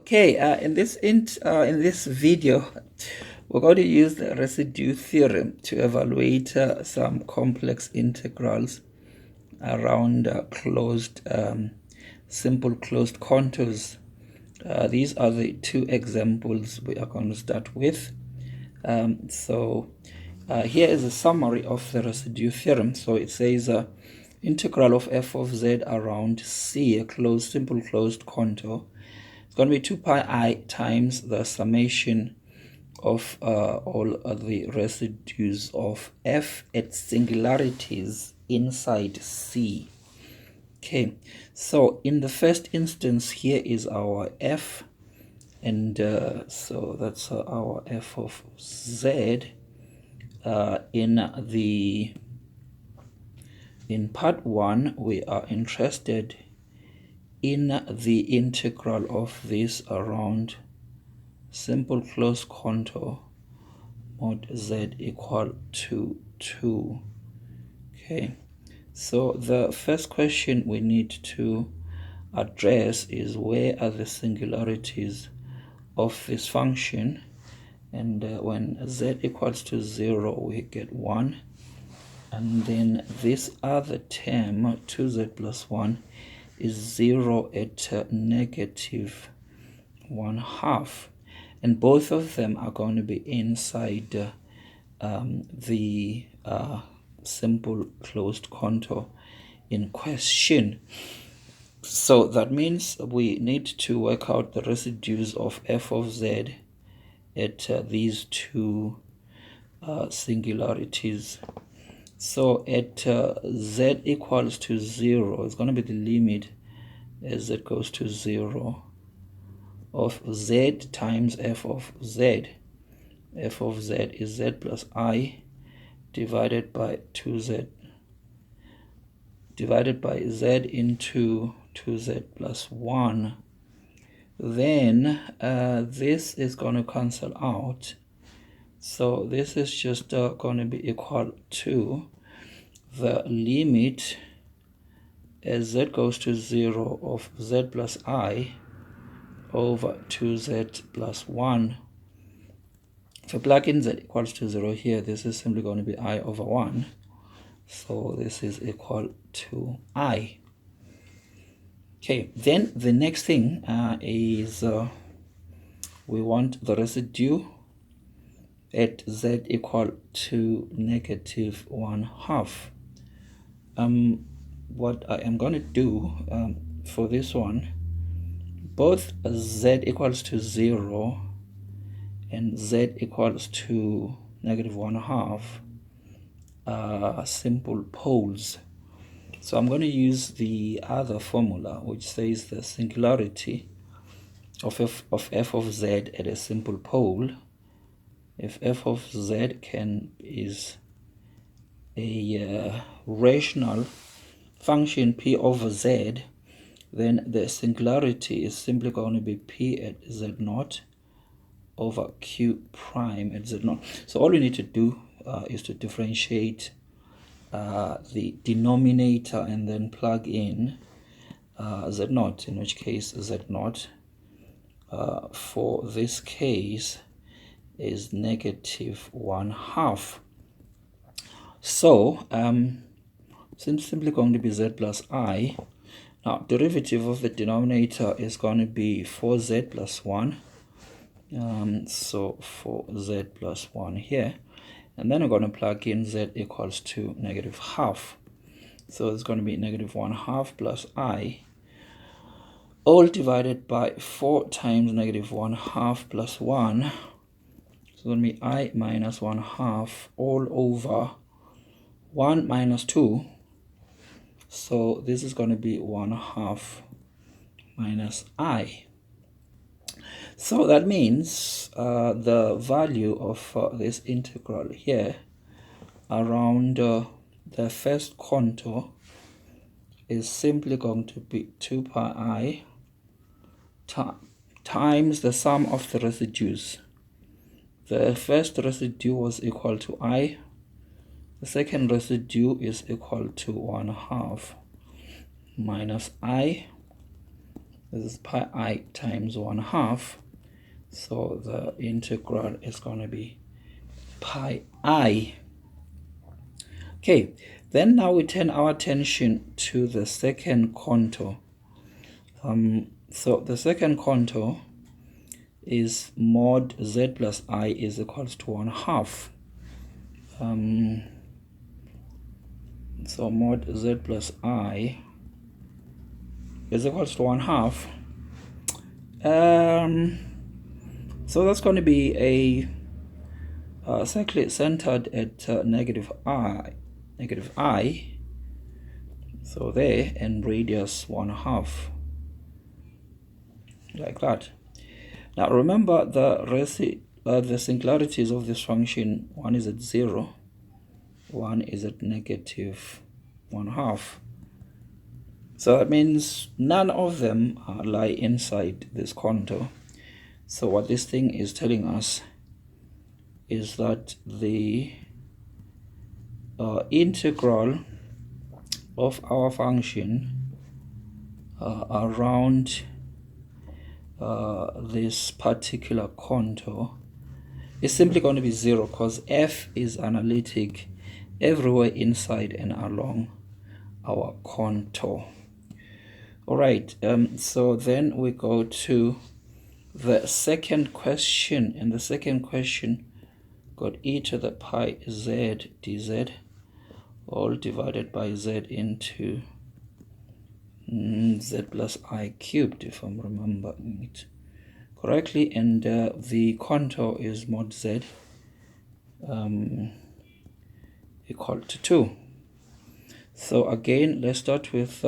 Okay, in this video, we're going to use the residue theorem to evaluate some complex integrals around simple closed contours. These are the two examples we are going to start with. Here is a summary of the residue theorem. So it says integral of f of z around C, a simple closed contour. It's going to be 2 pi I times the summation of all of the residues of f at singularities inside C. Okay, so in the first instance, here is our f, and so that's our f of z. In part 1, we are interested in the integral of this around simple closed contour mod z equal to 2. Okay, so the first question we need to address is where are the singularities of this function, and when z equals to 0 we get 1, and then this other term 2z plus 1 is 0 at negative 1/2, and both of them are going to be inside the simple closed contour in question. So that means we need to work out the residues of f of z at these two singularities. So at z equals to 0, it's going to be the limit as z goes to 0 of z times f of z. F of z is z plus I divided by 2z divided by z into 2z plus 1. Then this is going to cancel out. So this is just going to be equal to the limit as z goes to 0 of z plus I over 2z plus 1. If I plug in z equals to 0 here, this is simply going to be I over 1. So this is equal to I. Okay, then the next thing is we want the residue at z equal to negative 1/2. What I am going to do for this one, both z equals to 0 and z equals to negative 1/2 simple poles. So I'm going to use the other formula, which says the singularity of f of z at a simple pole. If f of z is a rational function p over z, then the singularity is simply going to be p at z naught over q prime at z naught. So all we need to do is to differentiate the denominator and then plug in z naught, in which case z naught for this case is negative 1/2. So it's simply going to be z plus I. Now derivative of the denominator is going to be 4z plus 1. So 4z plus 1 here, and then we're going to plug in z equals to negative 1/2. So it's going to be negative 1/2 plus I, all divided by 4 times negative 1/2 plus 1. So it's going to be I minus 1/2 all over 1 minus 2. So this is going to be 1/2 minus I. So that means the value of this integral here around the first contour is simply going to be 2 pi I times the sum of the residues. The first residue was equal to I. The second residue is equal to 1/2 minus I This is pi I times 1/2. So the integral is going to be pi I. Okay, then now we turn our attention to the second contour. So the second contour is mod z plus I is equals to 1/2. So mod z plus I is equals to 1/2. So that's going to be a circle centered at negative I, so there, and radius 1/2, like that. Now remember the singularities of this function. One is at 0, one is at negative 1/2. So that means none of them lie inside this contour. So what this thing is telling us is that the integral of our function around this particular contour is simply going to be 0, because f is analytic everywhere inside and along our contour. All right, so then we go to the second question, and the second question got e to the pi z dz, all divided by z into z plus I cubed, if I'm remembering it correctly, and the contour is mod z equal to 2. So again, let's start with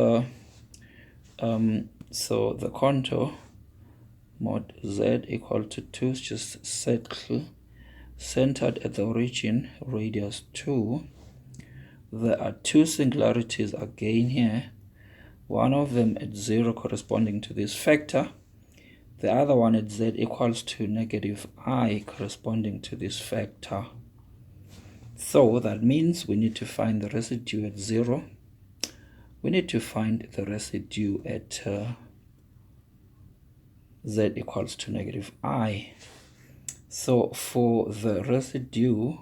so the contour mod z equal to 2 is just circle centered at the origin, radius 2. There are two singularities again here, one of them at 0 corresponding to this factor, the other one at z equals to negative I corresponding to this factor. So that means we need to find the residue at 0. We need to find the residue at z equals to negative I. So for the residue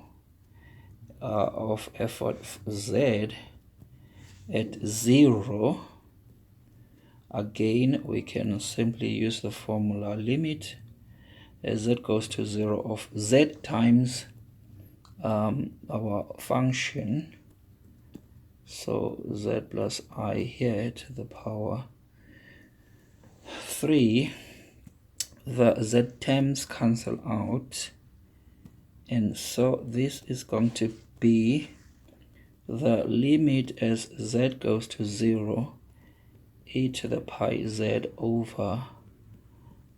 of f of z at 0, again we can simply use the formula limit as z goes to 0 of z times our function, so z plus I here to the power 3. The z terms cancel out, and so this is going to be the limit as z goes to 0, e to the pi z over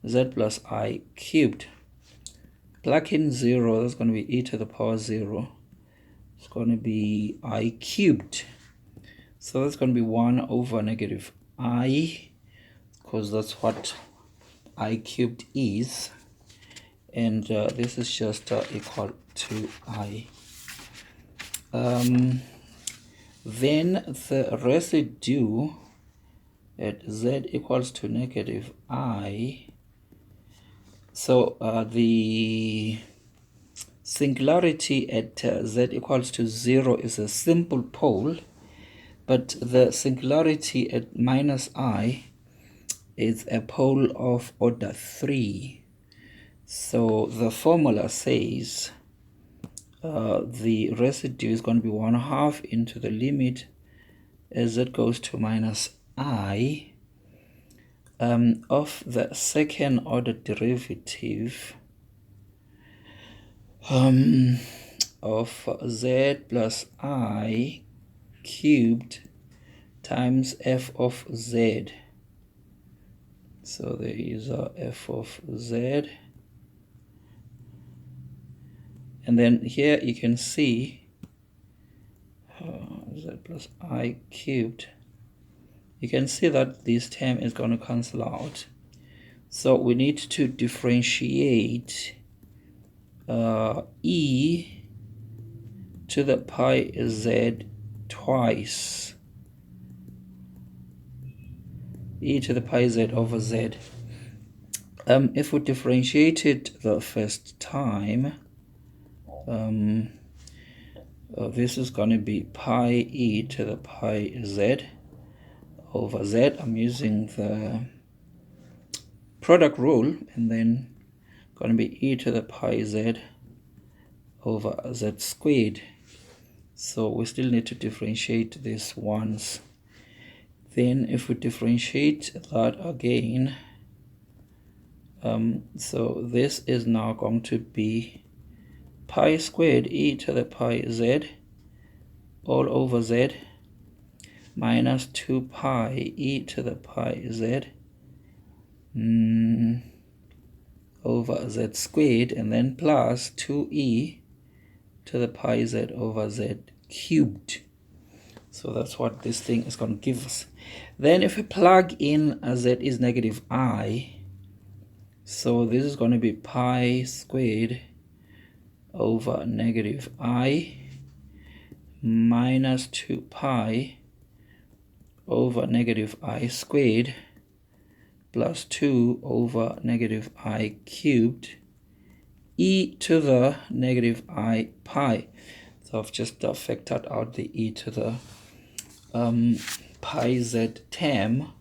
z plus I cubed. Plug in 0, that's going to be e to the power 0. It's going to be I cubed. So that's going to be 1 over negative I, because that's what I cubed is, and this is just equal to I. Then the residue at z equals to negative I, so the singularity at z equals to 0 is a simple pole, but the singularity at minus I is a pole of order 3. So the formula says the residue is going to be 1/2 into the limit as it goes to minus I of the second order derivative of z plus I cubed times f of z. So there is a f of z, and then here you can see z plus I cubed. You can see that this term is going to cancel out, so we need to differentiate e to the pi z twice. e to the pi z over z. If we differentiate it the first time, this is going to be pi e to the pi z over z. I'm using the product rule, and then going to be e to the pi z over z squared. So we still need to differentiate this once. Then if we differentiate that again, so this is now going to be pi squared e to the pi z all over z minus 2 pi e to the pi z over z squared, and then plus 2e to the pi z over z cubed. So that's what this thing is going to give us. Then if we plug in z is negative I, so this is going to be pi squared over negative I minus 2 pi over negative I squared plus 2 over negative I cubed e to the negative I pi. So I've just factored out the e to the pi z term.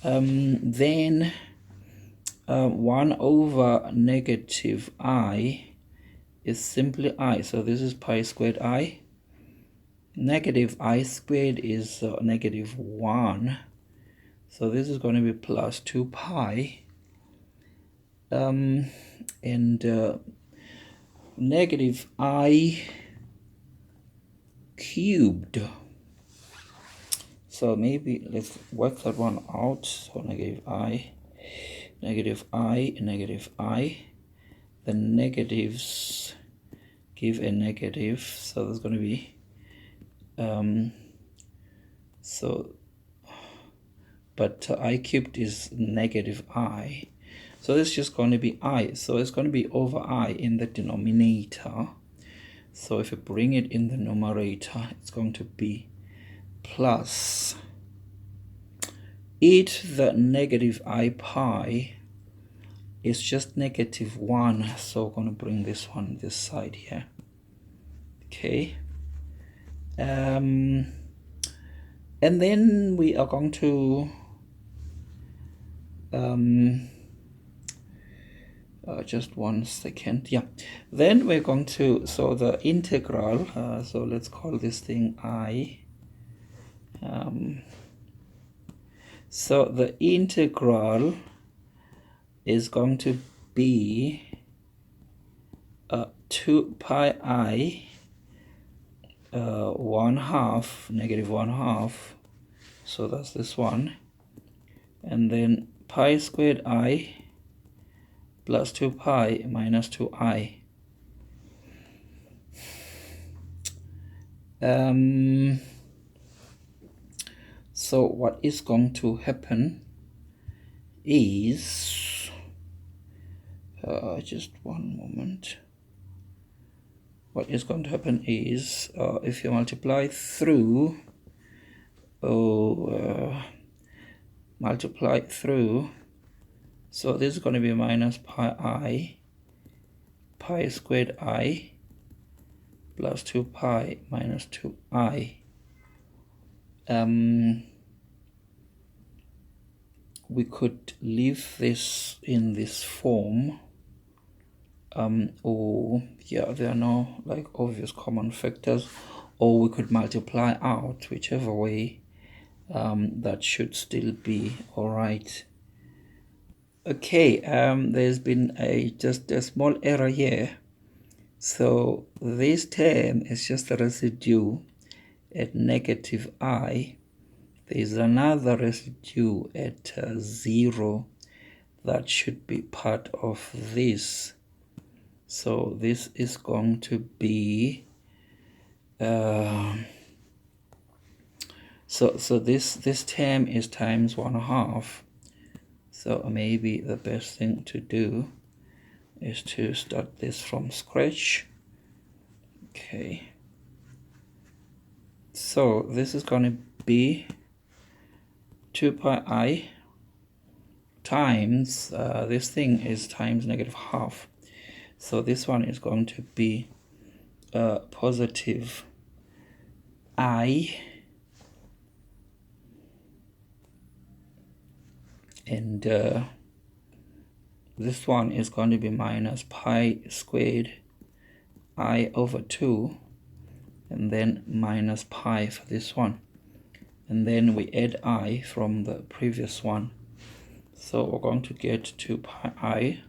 Then 1 over negative I is simply I. So this is pi squared I. Negative I squared is negative 1. So this is going to be plus 2 pi. And negative I cubed. So maybe let's work that one out. So negative I, negative I, negative I. The negatives give a negative, so there's going to be but I cubed is negative I, so it's just going to be I, so it's going to be over I in the denominator. So if you bring it in the numerator, it's going to be plus e to the negative I pi is just negative 1, so we're going to bring this one this side here. Okay, and then we are going to just 1 second, yeah, then we're going to, so the integral, so let's call this thing I. So the integral is going to be 2 pi I 1/2, negative 1/2, so that's this one, and then pi squared I plus 2 pi minus 2i. So what is going to happen is, just one moment, what is going to happen is, if you multiply through, so this is going to be minus pi squared I plus 2 pi minus 2i. We could leave this in this form, or yeah, there are no like obvious common factors, or we could multiply out, whichever way, that should still be all right. Okay, there's been just a small error here. So this term is just a residue at negative I. There's another residue at 0 that should be part of this. So this is going to be so this term is times 1/2. So maybe the best thing to do is to start this from scratch. Okay, so this is going to be 2 pi I times, this thing is times negative half. So this one is going to be positive I, and this one is going to be minus pi squared I over 2, and then minus pi for this one. And then we add I from the previous one. So we're going to get 2 pi I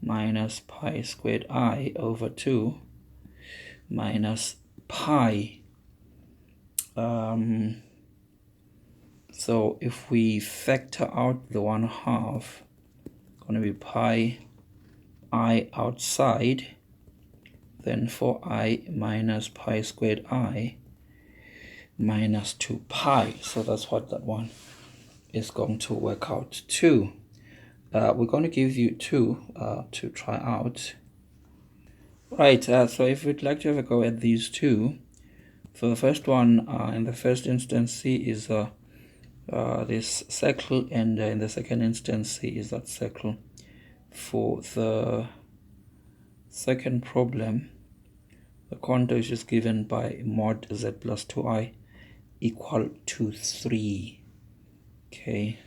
minus pi squared I over 2 minus pi. So if we factor out the 1/2, it's going to be pi I outside, then 4i minus pi squared I minus 2 pi. So that's what that one is going to work out to. We're going to give you 2 to try out. Right, so if we'd like to have a go at these two, so the first one in the first instance, C is this circle, and in the second instance, C is that circle. For the second problem, the contour is just given by mod z plus 2i equal to 3. Okay,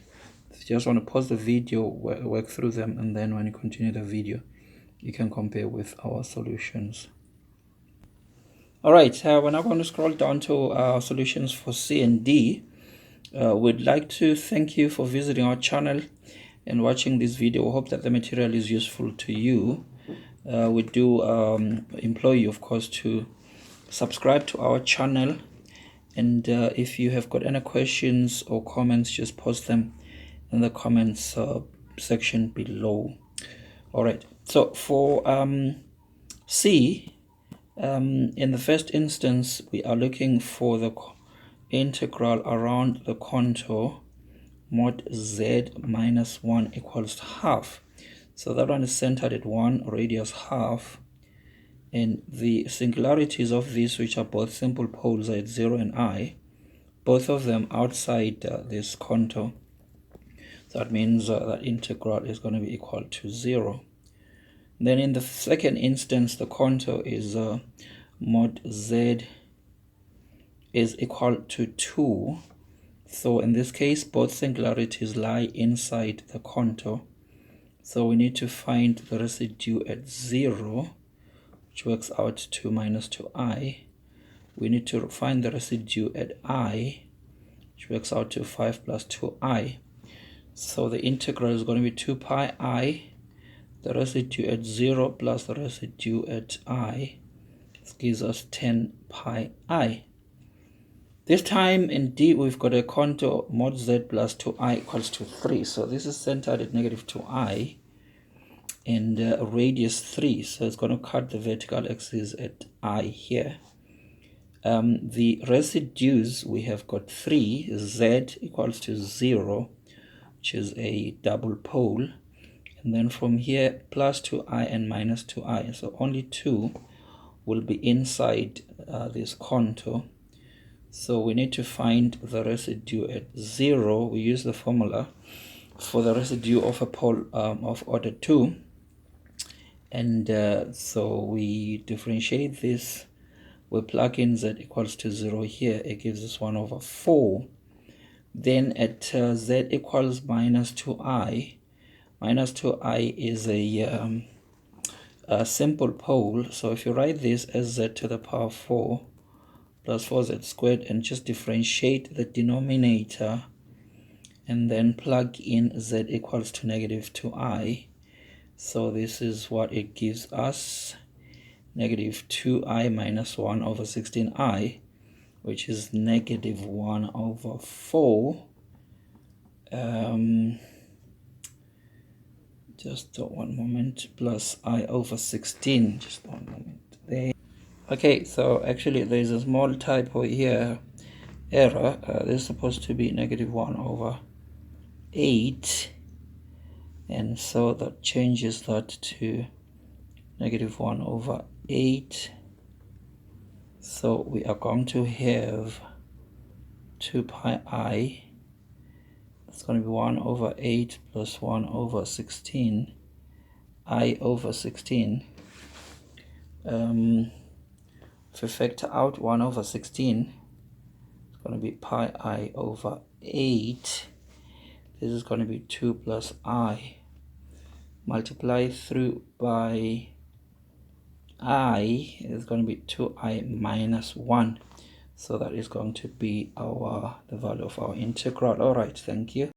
so you just want to pause the video, work through them, and then when you continue the video, you can compare with our solutions. Alright, we're now going to scroll down to our solutions for C and D. We'd like to thank you for visiting our channel and watching this video. We hope that the material is useful to you. We do implore you, of course, to subscribe to our channel, and if you have got any questions or comments, just post them in the comments section below. Alright, so for C, in the first instance, we are looking for the integral around the contour mod z minus 1 equals half. So that one is centered at 1, radius half, and the singularities of these, which are both simple poles, are at 0 and I, both of them outside this contour. So that means that integral is going to be equal to 0. Then in the second instance, the contour is mod z is equal to 2. So in this case, both singularities lie inside the contour. So we need to find the residue at 0, which works out to minus 2i. We need to find the residue at I, which works out to 5 plus 2i. So the integral is going to be 2 pi I, the residue at 0 plus the residue at I. This gives us 10 pi I. This time in D, we've got a contour mod z plus 2i equals to 3. So this is centered at negative 2i and radius 3. So it's going to cut the vertical axis at I here. The residues, we have got 3, z equals to 0, which is a double pole. And then from here, plus 2i and minus 2i. So only 2 will be inside this contour. So we need to find the residue at 0. We use the formula for the residue of a pole of order 2. And so we differentiate this. We plug in z equals to 0 here. It gives us 1 over 4. Then at z equals minus 2i. Minus 2i is a simple pole. So if you write this as z to the power 4 plus 4z squared and just differentiate the denominator and then plug in z equals to negative 2i. So this is what it gives us, negative 2i minus 1 over 16i, which is negative 1 over 4. Just one moment, plus I over 16, just one moment there. Okay, so actually there's a small typo here, error. This is supposed to be negative 1 over 8, and so that changes that to negative 1 over 8. So we are going to have 2 pi I. It's going to be 1 over 8 plus 1 over 16. I over 16. If we factor out 1 over 16, it's going to be pi I over 8. This is going to be 2 plus I. Multiply through by I is going to be 2I minus 1. So that is going to be the value of our integral. All right, thank you.